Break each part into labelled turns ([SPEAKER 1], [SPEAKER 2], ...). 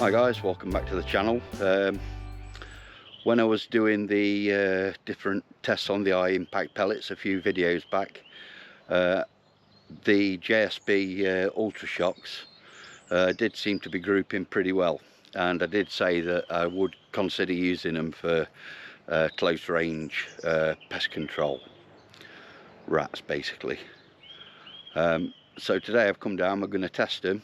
[SPEAKER 1] Hi guys, welcome back to the channel. When I was doing the different tests on the eye impact pellets a few videos back, the JSB Ultra Shocks did seem to be grouping pretty well, and I did say that I would consider using them for close range pest control, rats basically. So today I've come down, we're going to test them.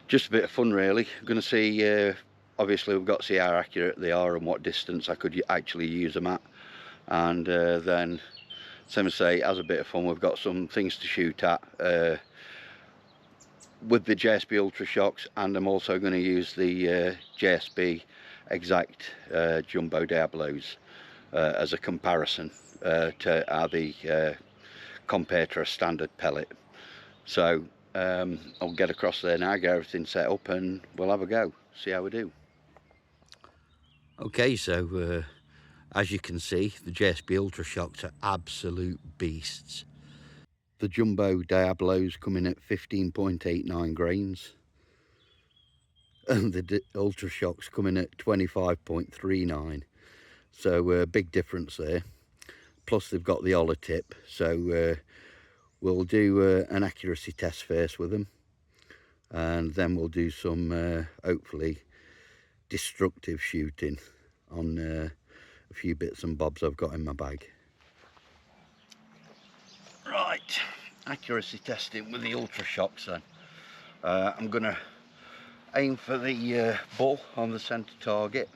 [SPEAKER 1] Just a bit of fun really. I'm going to see, obviously we've got to see how accurate they are and what distance I could actually use them at, and then, same as say, as a bit of fun, we've got some things to shoot at with the JSB Ultra Shocks, and I'm also going to use the JSB Exact Jumbo Diablos as a comparison to how they compare to a standard pellet. So I'll get across there now, get everything set up, and we'll have a go, see how we do. Okay, so as you can see, the JSB Ultra Shocks are absolute beasts. The Jumbo Diablos come in at 15.89 grains, and the Ultra Shocks come in at 25.39. So big difference there. Plus they've got the Oller tip, so we'll do an accuracy test first with them, and then we'll do some hopefully destructive shooting on a few bits and bobs I've got in my bag. Right, accuracy testing with the Ultra Shocks then. I'm going to aim for the bull on the centre target,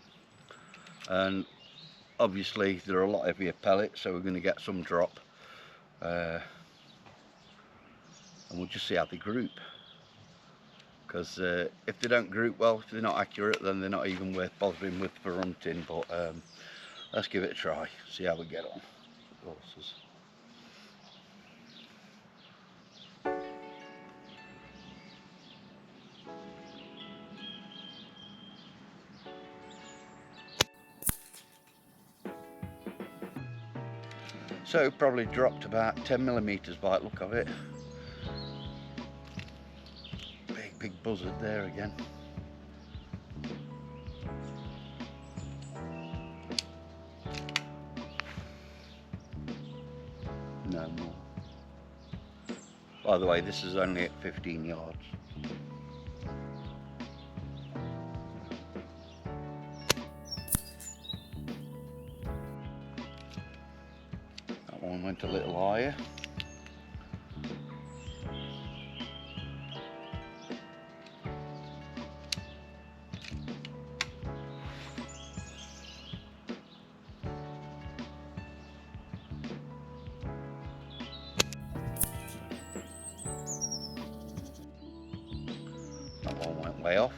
[SPEAKER 1] and obviously they're a lot heavier pellets, so we're going to get some drop. And we'll just see how they group, because if they don't group well, if they're not accurate, then they're not even worth bothering with for hunting. But let's give it a try, see how we get on. Horses. So probably dropped about 10mm by the look of it. Big buzzard there again. No more. By the way, this is only at 15 yards. That one went a little higher. That one went way off.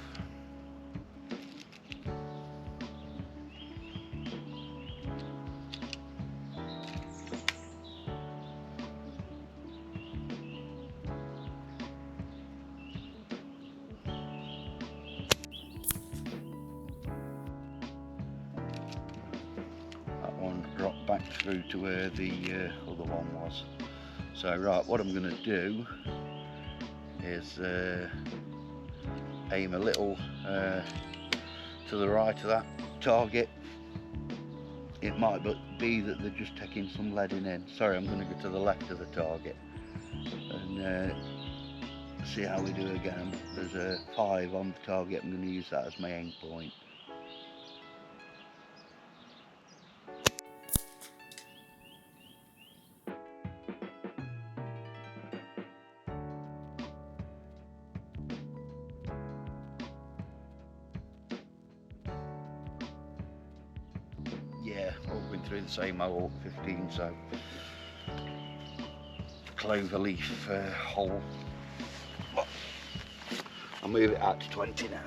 [SPEAKER 1] That one dropped back through to where the other one was. So right, what I'm going to do is aim a little to the right of that target. It might be that they're just taking some leading in. Sorry, I'm going to go to the left of the target and see how we do again. There's a 5 on the target. I'm going to use that as my aim point. Yeah, all going through the same hole, 15, so clover leaf hole. I'll move it out to 20 now.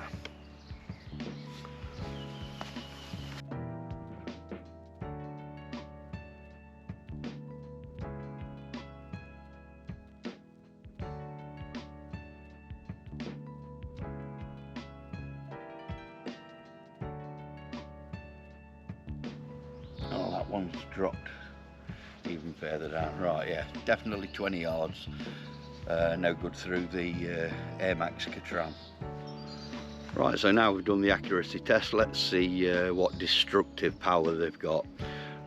[SPEAKER 1] Oh, that one's dropped even further down. Right, yeah, definitely 20 yards. No good through the AirMaks Katran. Right, so now we've done the accuracy test, let's see what destructive power they've got,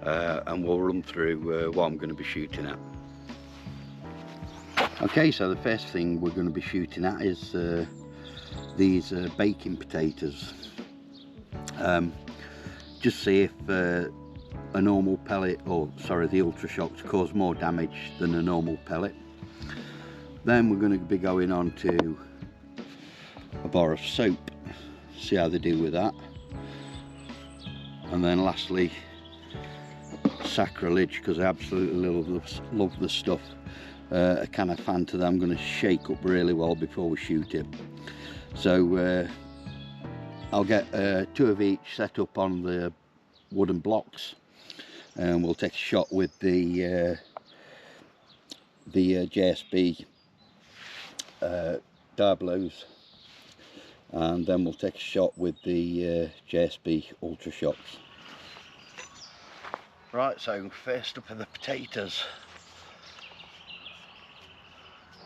[SPEAKER 1] and we'll run through what I'm going to be shooting at. Okay, so the first thing we're going to be shooting at is these baking potatoes. Just see if a normal pellet, or sorry, the Ultra Shocks cause more damage than a normal pellet. Then we're going to be going on to a bar of soap, see how they do with that. And then lastly, sacrilege, because I absolutely love the stuff, a can of Fanta that I'm going to shake up really well before we shoot it. So I'll get 2 of each set up on the wooden blocks, and we'll take a shot with the JSB Diablos, and then we'll take a shot with the JSB Ultra Shocks. Right, so first up are the potatoes.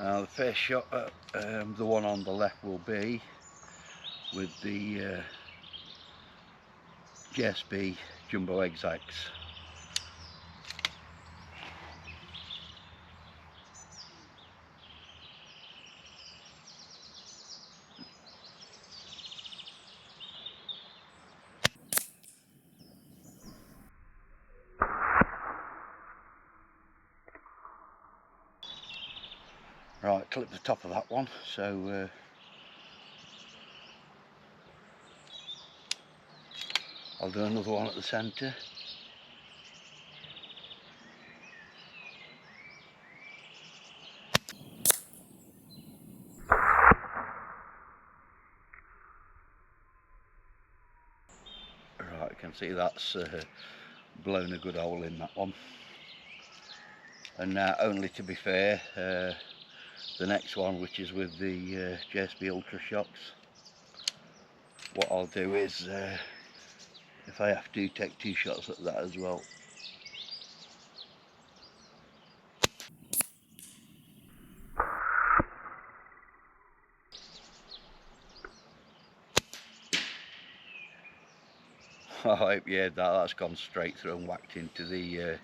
[SPEAKER 1] The first shot at the one on the left will be with the JSB Jumbo Exacts. Right, clip the top of that one, so I'll do another one at the centre. Right, you can see that's blown a good hole in that one. And now, only to be fair, the next one, which is with the JSB Ultra Shocks, what I'll do is, if I have to, take 2 shots at that as well. I hope, yeah, that's gone straight through and whacked into the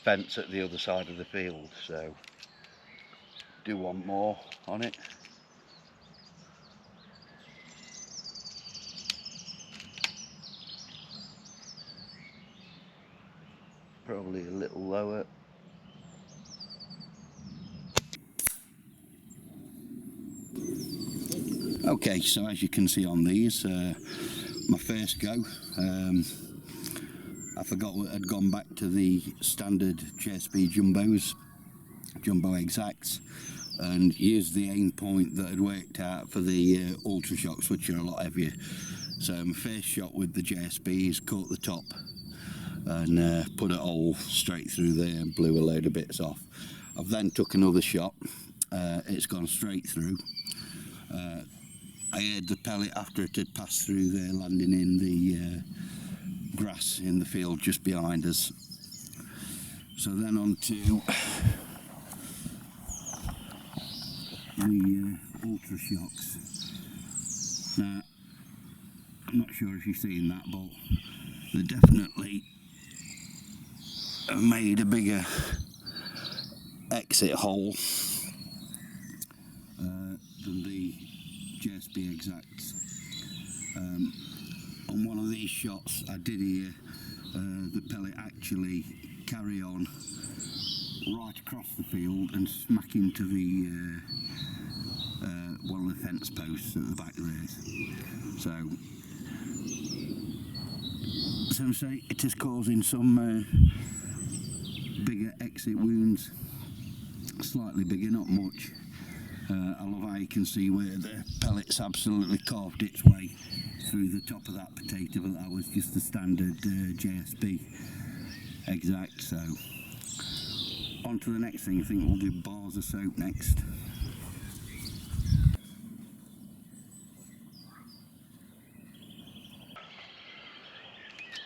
[SPEAKER 1] fence at the other side of the field. So do one more on it. Probably a little lower. Okay, so as you can see on these, my first go, I forgot what had gone back to the standard JSB Jumbo Exacts, and used the aim point that had worked out for the Ultra Shocks, which are a lot heavier. So my first shot with the JSBs caught the top and put a hole straight through there and blew a load of bits off. I've then took another shot, it's gone straight through. I heard the pellet after it had passed through there, landing in the grass in the field just behind us. So then on to the Ultra Shocks. Now, I'm not sure if you've seen that, but they definitely have made a bigger exit hole than the JSB Exacts. On one of these shots I did hear the pellet actually carry on right across the field and smack into the one of the fence posts at the back there. So say it is causing some bigger exit wounds, slightly bigger, not much. I love how you can see where the pellet's absolutely carved its way through the top of that potato, but that was just the standard JSB Exact. So on to the next thing. I think we'll do bars of soap next.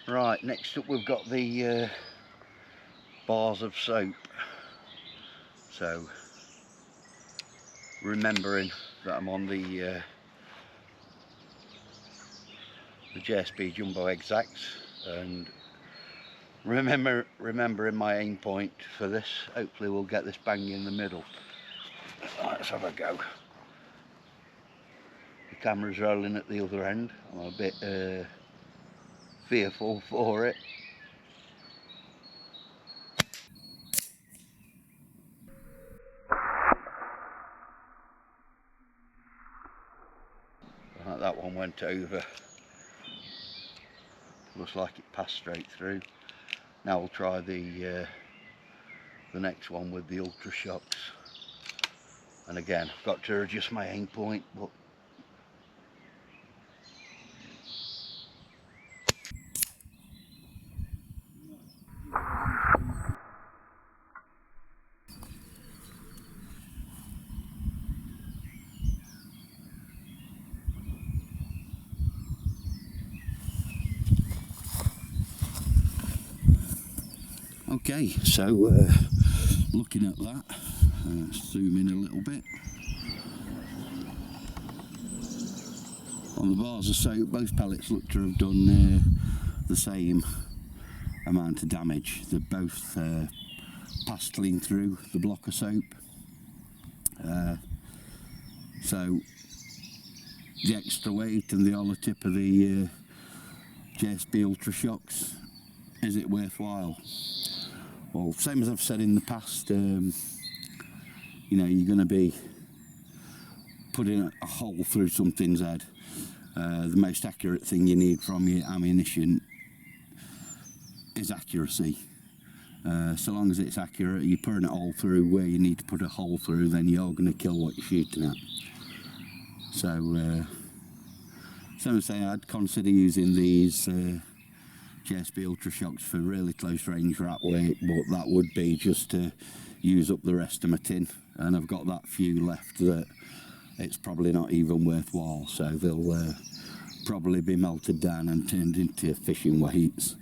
[SPEAKER 1] Right, next up we've got the bars of soap. So remembering that I'm on the the JSB Jumbo Exacts, and remembering my aim point for this. Hopefully we'll get this bang in the middle. Let's have a go. The camera's rolling at the other end. I'm a bit fearful for it. That one went over. Looks like it passed straight through. Now we'll try the next one with the Ultra Shocks. And again, I've got to adjust my aim point, but okay, so looking at that, zoom in a little bit. On the bars of soap, both pellets look to have done the same amount of damage. They're both passed clean through the block of soap. So the extra weight and the hollow tip of the JSB Ultra Shocks, is it worthwhile? Well, same as I've said in the past, you know, you're going to be putting a hole through something's head. The most accurate thing you need from your ammunition is accuracy. So long as it's accurate, you're putting a hole through where you need to put a hole through, then you're going to kill what you're shooting at. So, so I'm saying I'd consider using these JSB Ultra Shocks for really close range rat weight, but that would be just to use up the rest of my tin, and I've got that few left that it's probably not even worthwhile, so they'll probably be melted down and turned into fishing weights.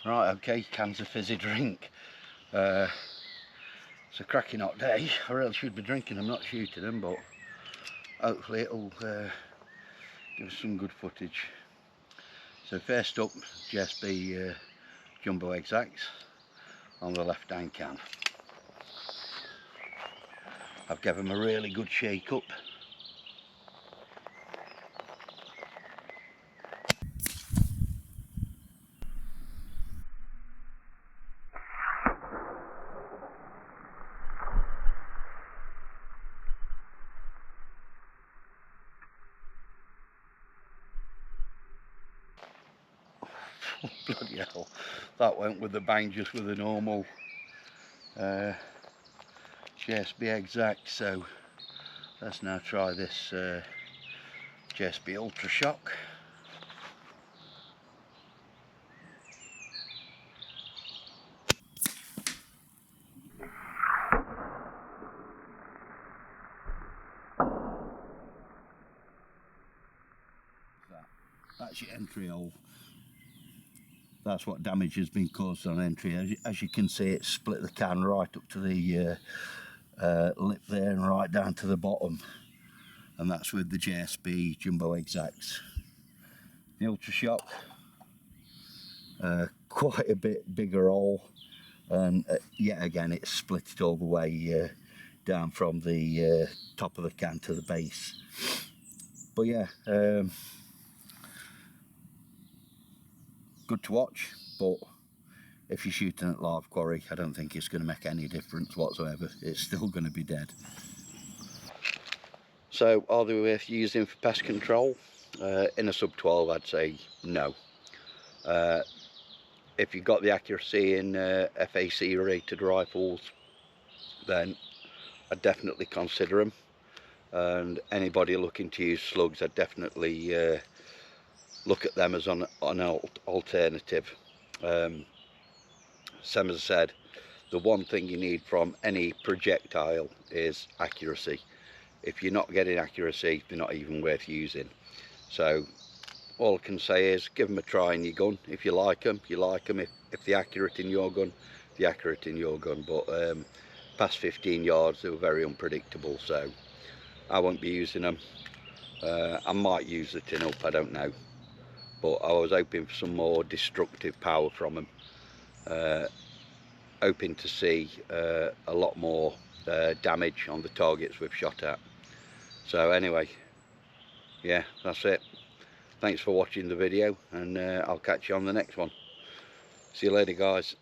[SPEAKER 1] Right, okay, cans of fizzy drink. It's a cracking hot day. I really should be drinking them, not shooting them, but hopefully it'll give us some good footage. So first up, JSB Jumbo Exacts on the left hand can. I've given them a really good shake up. Bloody hell, that went with the bang, just with a normal JSB Exact. So let's now try this JSB Ultra Shock. That's your entry hole. That's what damage has been caused on entry. As you can see, it's split the can right up to the lip there and right down to the bottom, and that's with the JSB Jumbo Exacts. The Ultra Shock, quite a bit bigger hole, and yet again it's split it all the way down from the top of the can to the base. But yeah, good to watch, but if you're shooting at live quarry, I don't think it's going to make any difference whatsoever. It's still going to be dead. So are they worth using for pest control? In a sub 12, I'd say no. If you've got the accuracy in FAC rated rifles, then I'd definitely consider them. And anybody looking to use slugs, I'd definitely look at them as an alternative. Same as I said, the one thing you need from any projectile is accuracy. If you're not getting accuracy, they're not even worth using. So all I can say is give them a try in your gun. If you like them, you like them. If they're accurate in your gun, they're accurate in your gun. But past 15 yards, they were very unpredictable, so I won't be using them. I might use the tin up, I don't know, but I was hoping for some more destructive power from them, hoping to see a lot more damage on the targets we've shot at. So anyway, yeah, that's it. Thanks for watching the video, and I'll catch you on the next one. See you later, guys.